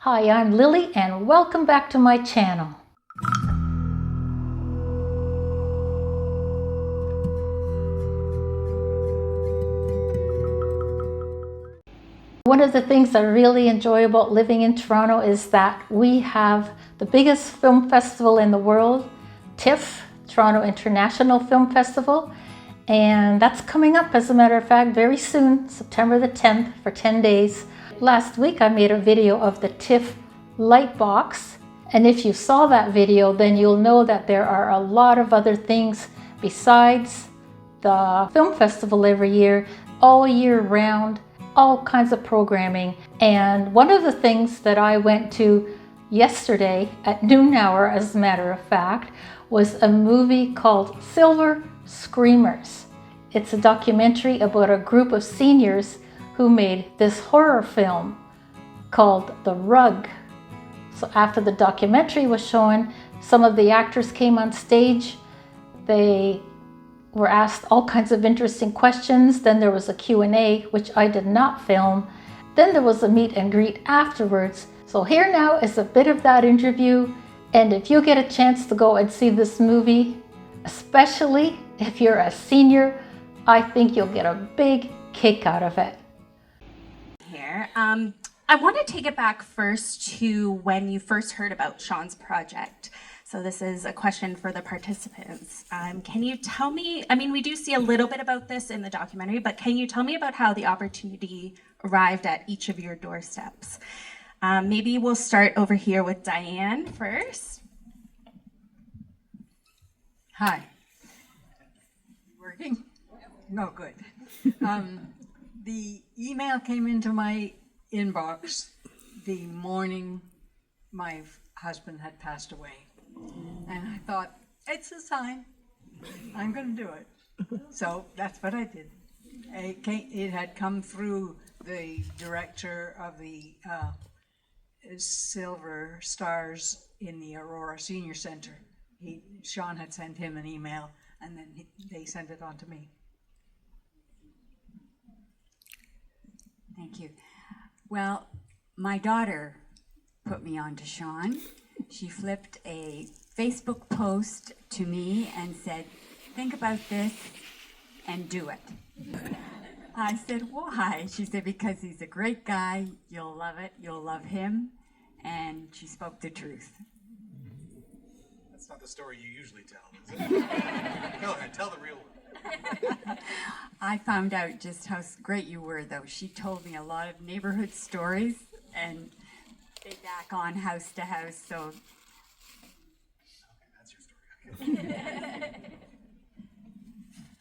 Hi, I'm Lily and welcome back to my channel. One of the things I really enjoy about living in Toronto is that we have the biggest film festival in the world, TIFF, Toronto International Film Festival, and that's coming up, as a matter of fact, very soon, September the 10th, for 10 days. Last week I made a video of the TIFF light box, and if you saw that video, then you'll know that there are a lot of other things besides the film festival every year, all year round, all kinds of programming. And one of the things that I went to yesterday at noon hour, as a matter of fact, was a movie called Silver Screamers. It's a documentary about a group of seniors who made this horror film called The Rug. So after the documentary was shown, some of the actors came on stage. They were asked all kinds of interesting questions. Then there was a Q&A, which I did not film. Then there was a meet and greet afterwards. So here now is a bit of that interview. And if you get a chance to go and see this movie, especially if you're a senior, I think you'll get a big kick out of it. Here, I want to take it back first to when you first heard about Sean's project. So this is a question for the participants. Can you tell me, I mean, we do see a little bit about this in the documentary, but can you tell me about how the opportunity arrived at each of your doorsteps? Maybe we'll start over here with Diane first. Hi. Working? No, good. The email came into my inbox the morning my husband had passed away. And I thought, it's a sign. I'm going to do it. So that's what I did. It had come through the director of the Silver Stars in the Aurora Senior Center. Sean had sent him an email, and then they sent it on to me. Thank you. Well, my daughter put me on to Sean. She flipped a Facebook post to me and said, think about this and do it. I said, why? She said, because he's a great guy. You'll love it. You'll love him. And she spoke the truth. That's not the story you usually tell, is it? Go ahead, tell the real one. I found out just how great you were, though. She told me a lot of neighborhood stories, and they back on house to house, so. Okay, that's your story. Okay.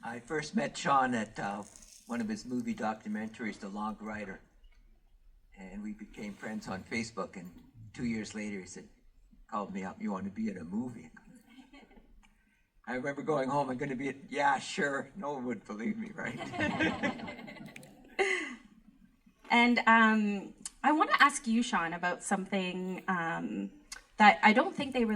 I first met Sean at one of his movie documentaries, The Long Rider, and we became friends on Facebook, and 2 years later he called me up, you want to be in a movie? I remember going home, I'm going to be yeah, sure, no one would believe me, right? And I want to ask you, Sean, about something that I don't think that you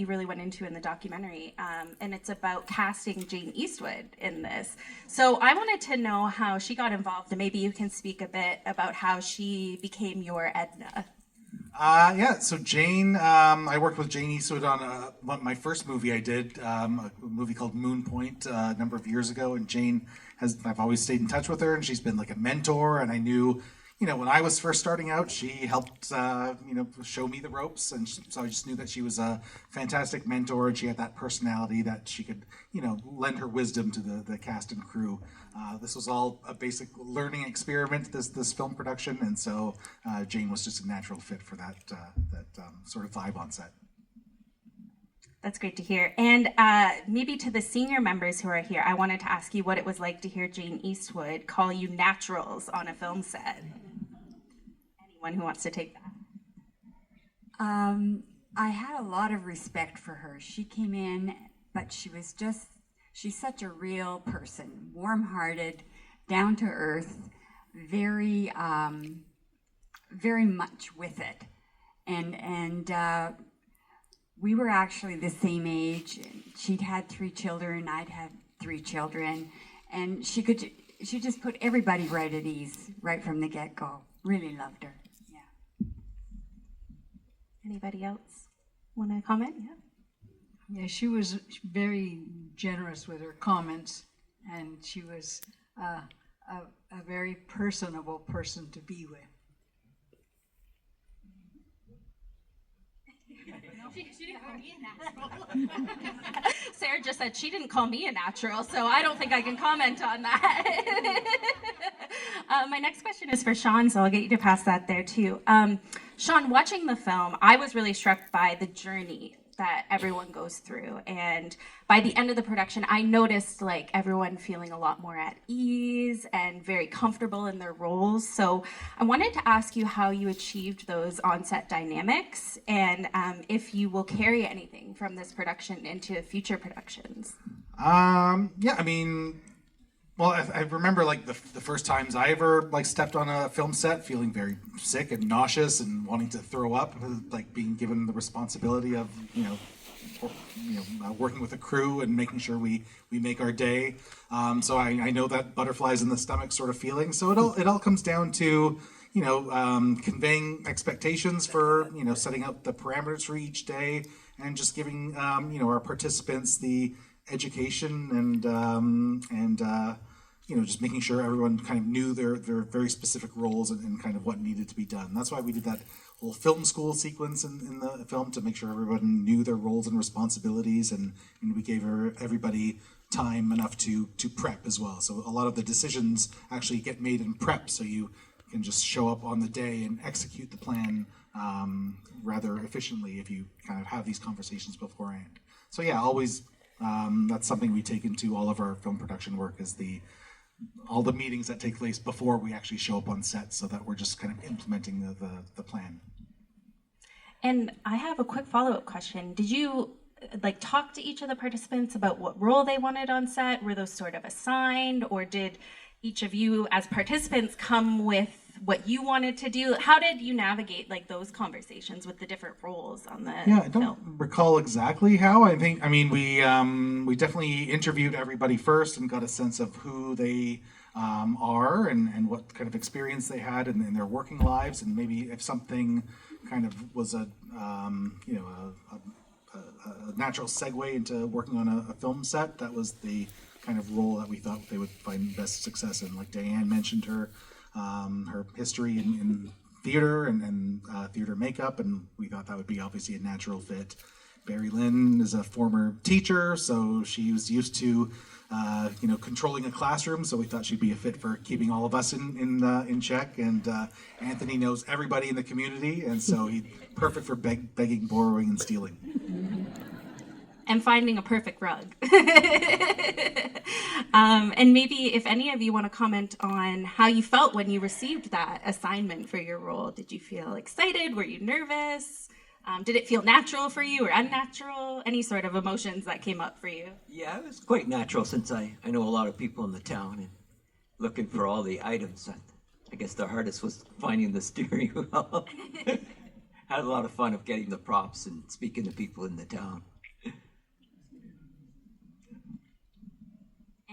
really went into in the documentary, and it's about casting Jane Eastwood in this. So I wanted to know how she got involved, and maybe you can speak a bit about how she became your Edna. Yeah, so Jane, I worked with Jane Eastwood on my first movie I did, a movie called Moon Point a number of years ago, and I've always stayed in touch with her, and she's been like a mentor, and I knew, when I was first starting out, she helped, show me the ropes, and so I just knew that she was a fantastic mentor, and she had that personality that she could, lend her wisdom to the cast and crew. This was all a basic learning experiment, this film production, and so Jane was just a natural fit for that sort of vibe on set. That's great to hear. And maybe to the senior members who are here, I wanted to ask you what it was like to hear Jane Eastwood call you naturals on a film set. Anyone who wants to take that? I had a lot of respect for her. She came in, but she's such a real person, warm-hearted, down to earth, very, very much with it. And we were actually the same age. She'd had 3 children, I'd had 3 children, and she just put everybody right at ease right from the get-go. Really loved her. Yeah. Anybody else want to comment? Yeah. Yeah, she was very generous with her comments, and she was a very personable person to be with. She didn't call me a natural. Sarah just said she didn't call me a natural, so I don't think I can comment on that. My next question is for Sean, so I'll get you to pass that there too. Sean, watching the film, I was really struck by the journey that everyone goes through, and by the end of the production I noticed like everyone feeling a lot more at ease and very comfortable in their roles. So I wanted to ask you how you achieved those on-set dynamics, and if you will carry anything from this production into future productions. Yeah, I mean, well, I remember like the first times I ever like stepped on a film set feeling very sick and nauseous and wanting to throw up, like being given the responsibility of, working with a crew and making sure we make our day. So I know that butterflies in the stomach sort of feeling. So it all comes down to, conveying expectations for, setting out the parameters for each day and just giving, our participants the education and just making sure everyone kind of knew their very specific roles and kind of what needed to be done. That's why we did that whole film school sequence in the film, to make sure everyone knew their roles and responsibilities, and we gave everybody time enough to prep as well. So a lot of the decisions actually get made in prep, so you can just show up on the day and execute the plan rather efficiently if you kind of have these conversations beforehand. So yeah, always that's something we take into all of our film production work, is all the meetings that take place before we actually show up on set, so that we're just kind of implementing the plan. And I have a quick follow-up question. Did you talk to each of the participants about what role they wanted on set? Were those sort of assigned, or did each of you as participants come with what you wanted to do? How did you navigate those conversations with the different roles on the I don't film? recall exactly how. We definitely interviewed everybody first and got a sense of who they are and what kind of experience they had in their working lives, and maybe if something kind of was a natural segue into working on a film set, that was the kind of role that we thought they would find best success in. Like Diane mentioned, her history in theater and theater makeup, and we thought that would be obviously a natural fit. Barry Lynn is a former teacher, so she was used to controlling a classroom, so we thought she'd be a fit for keeping all of us in check. And Anthony knows everybody in the community, and so he's perfect for begging, borrowing, and stealing. And finding a perfect rug. And maybe if any of you want to comment on how you felt when you received that assignment for your role. Did you feel excited? Were you nervous? Did it feel natural for you or unnatural? Any sort of emotions that came up for you? Yeah, it was quite natural, since I know a lot of people in the town and looking for all the items. I guess the hardest was finding the steering wheel. Had a lot of fun of getting the props and speaking to people in the town.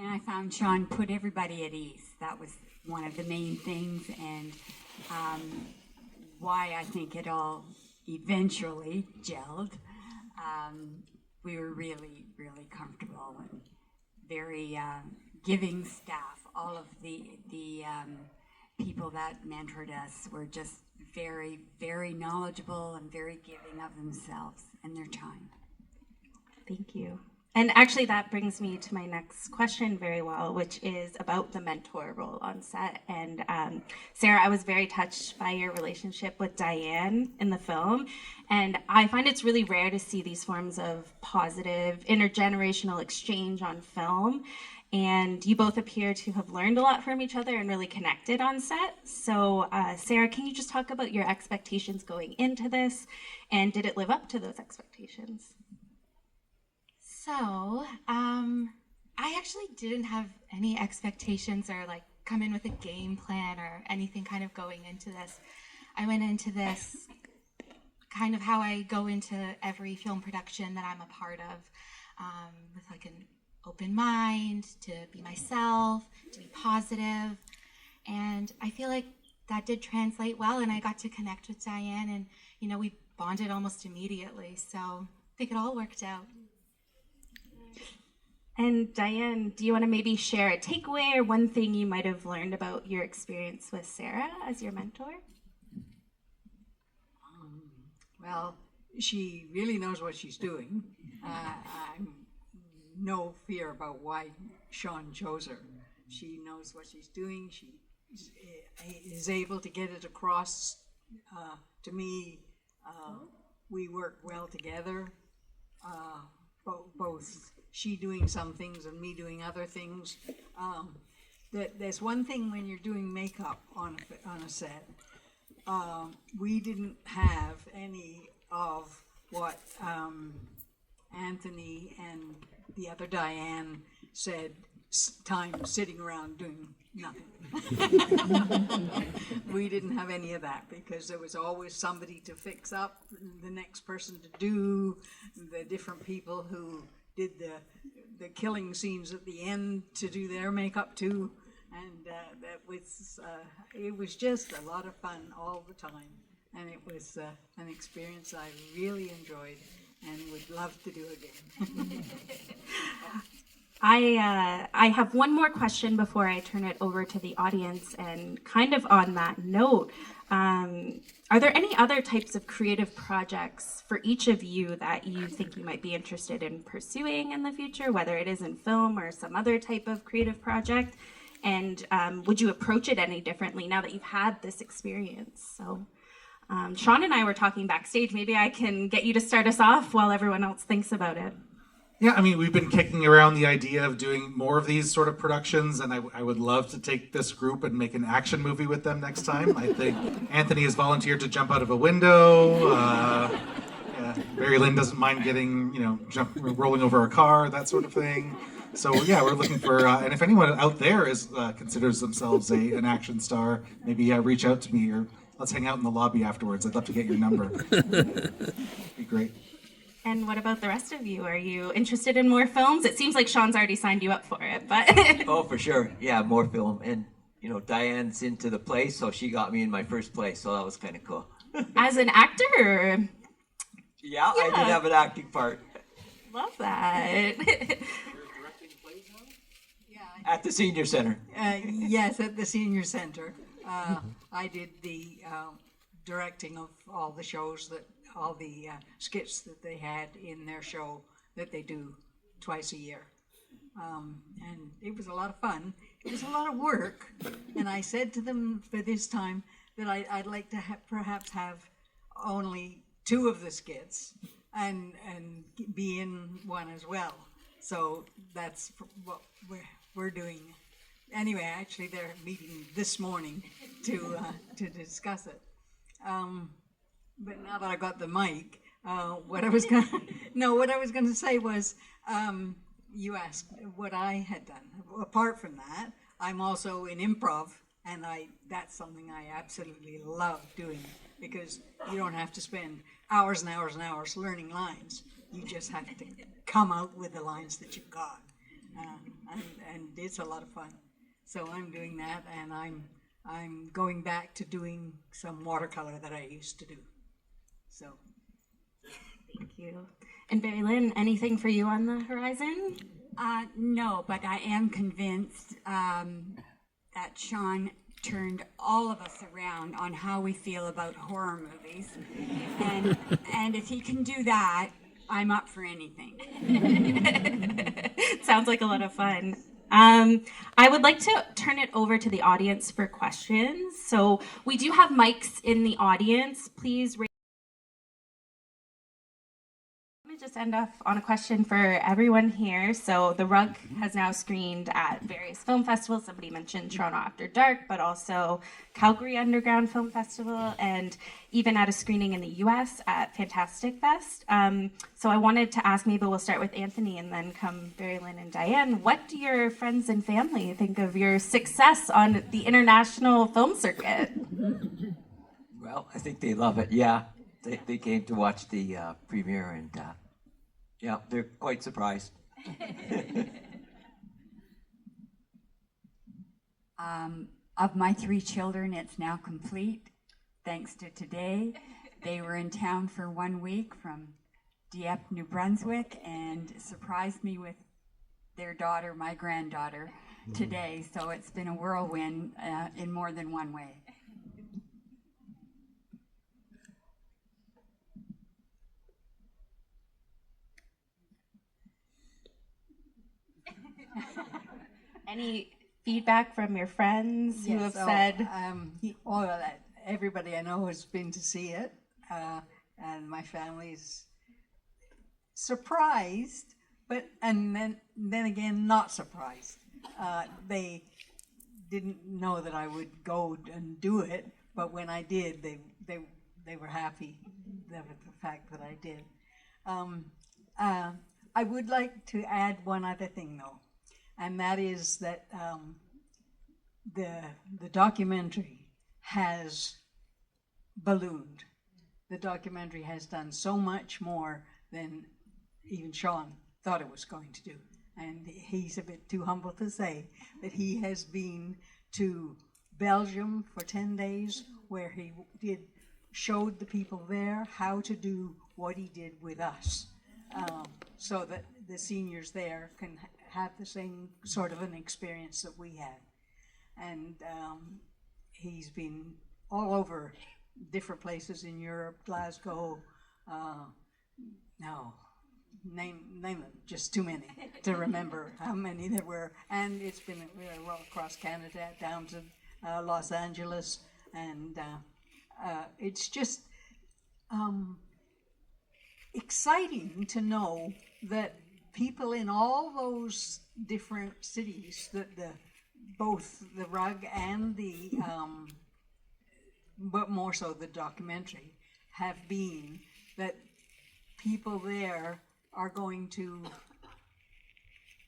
And I found Sean put everybody at ease. That was one of the main things, and why I think it all eventually gelled. We were really, really comfortable and very giving staff. All of the people that mentored us were just very, very knowledgeable and very giving of themselves and their time. Thank you. And actually that brings me to my next question very well, which is about the mentor role on set. And Sarah, I was very touched by your relationship with Diane in the film. And I find it's really rare to see these forms of positive intergenerational exchange on film. And you both appear to have learned a lot from each other and really connected on set. So Sarah, can you just talk about your expectations going into this? And did it live up to those expectations? So, I actually didn't have any expectations or come in with a game plan or anything kind of going into this. I went into this kind of how I go into every film production that I'm a part of, with an open mind, to be myself, to be positive. And I feel like that did translate well, and I got to connect with Diane, and we bonded almost immediately. So I think it all worked out. And Diane, do you want to maybe share a takeaway or one thing you might have learned about your experience with Sarah as your mentor? Well, she really knows what she's doing. I'm no fear about why Sean chose her. She knows what she's doing. She is able to get it across to me. We work well together, both she doing some things and me doing other things. There's one thing when you're doing makeup on a set. We didn't have any of what Anthony and the other Diane said, time sitting around doing nothing. We didn't have any of that because there was always somebody to fix up, the next person to do, the different people who did the killing scenes at the end to do their makeup too. And it was just a lot of fun all the time, and it was an experience I really enjoyed and would love to do again. I have one more question before I turn it over to the audience, and kind of on that note, are there any other types of creative projects for each of you that you think you might be interested in pursuing in the future, whether it is in film or some other type of creative project? And would you approach it any differently now that you've had this experience? So Sean and I were talking backstage. Maybe I can get you to start us off while everyone else thinks about it. Yeah, I mean, we've been kicking around the idea of doing more of these sort of productions, and I would love to take this group and make an action movie with them next time. I think Anthony has volunteered to jump out of a window. Mary Lynn doesn't mind getting, rolling over a car, that sort of thing. So yeah, we're looking for, and if anyone out there considers themselves an action star, maybe reach out to me, or let's hang out in the lobby afterwards. I'd love to get your number. It'd be great. And what about the rest of you? Are you interested in more films? It seems like Sean's already signed you up for it, but... Oh, for sure. Yeah, more film. And, Diane's into the play, so she got me in my first play, so that was kind of cool. As an actor? Or... Yeah, I did have an acting part. Love that. At the senior center. Yes, at the senior center. I did the directing of all the shows all the skits that they had in their show that they do twice a year. And it was a lot of fun. It was a lot of work. And I said to them for this time that I'd like to perhaps have only 2 of the skits and be in one as well. So that's what we're doing. Anyway, actually they're meeting this morning to discuss it. But now that I got the mic, what I was going to say was, you asked what I had done. Apart from that, I'm also in improv, and that's something I absolutely love doing, because you don't have to spend hours and hours and hours learning lines. You just have to come out with the lines that you've got, and it's a lot of fun. So I'm doing that, and I'm going back to doing some watercolor that I used to do. So, thank you. And Mary Lynn, anything for you on the horizon? No, but I am convinced that Sean turned all of us around on how we feel about horror movies. And if he can do that, I'm up for anything. Sounds like a lot of fun. I would like to turn it over to the audience for questions. So we do have mics in the audience. Please raise. Let me just end off on a question for everyone here. So The Rug has now screened at various film festivals. Somebody mentioned Toronto After Dark, but also Calgary Underground Film Festival, and even at a screening in the US at Fantastic Fest. So I wanted to ask, maybe we'll start with Anthony and then come Barry Lynn and Diane. What do your friends and family think of your success on the international film circuit? Well, I think they love it, yeah. They came to watch the premiere, and yeah, they're quite surprised. Of my 3 children, it's now complete, thanks to today. They were in town for 1 week from Dieppe, New Brunswick, and surprised me with their daughter, my granddaughter, today. So it's been a whirlwind in more than one way. Any feedback from your friends who have said? Everybody I know has been to see it, and my family's surprised, and then again not surprised. They didn't know that I would go and do it, but when I did, they were happy with the fact that I did. I would like to add one other thing though, and that is that the documentary has ballooned. The documentary has done so much more than even Sean thought it was going to do. And he's a bit too humble to say that he has been to Belgium for 10 days, where he showed the people there how to do what he did with us, so that the seniors there can have the same sort of an experience that we had. And he's been all over different places in Europe, Glasgow, name them, just too many to remember how many there were. And it's been well across Canada, down to Los Angeles, and it's just exciting to know that people in all those different cities, both the rug and the, but more so the documentary, have been, that people there are going to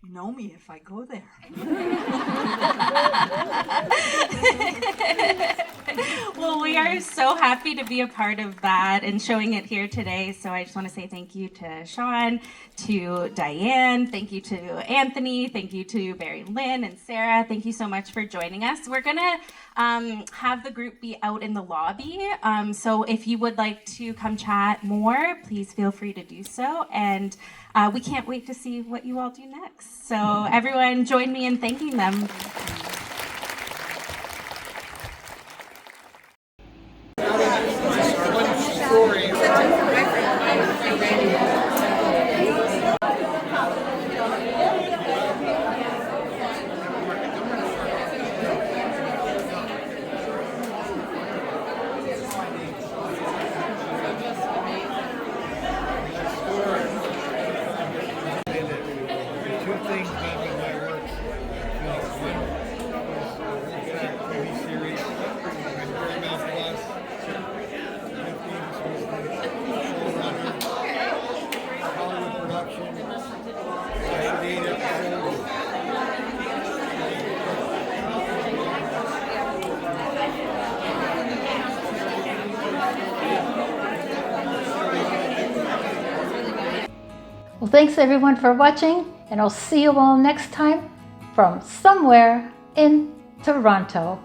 know me if I go there. Well, we are so happy to be a part of that and showing it here today. So I just want to say thank you to Sean, to Diane, thank you to Anthony, thank you to Barry Lynn and Sarah. Thank you so much for joining us. We're going to have the group be out in the lobby. So if you would like to come chat more, please feel free to do so. And we can't wait to see what you all do next. So everyone join me in thanking them. Well, thanks everyone for watching, and I'll see you all next time from somewhere in Toronto.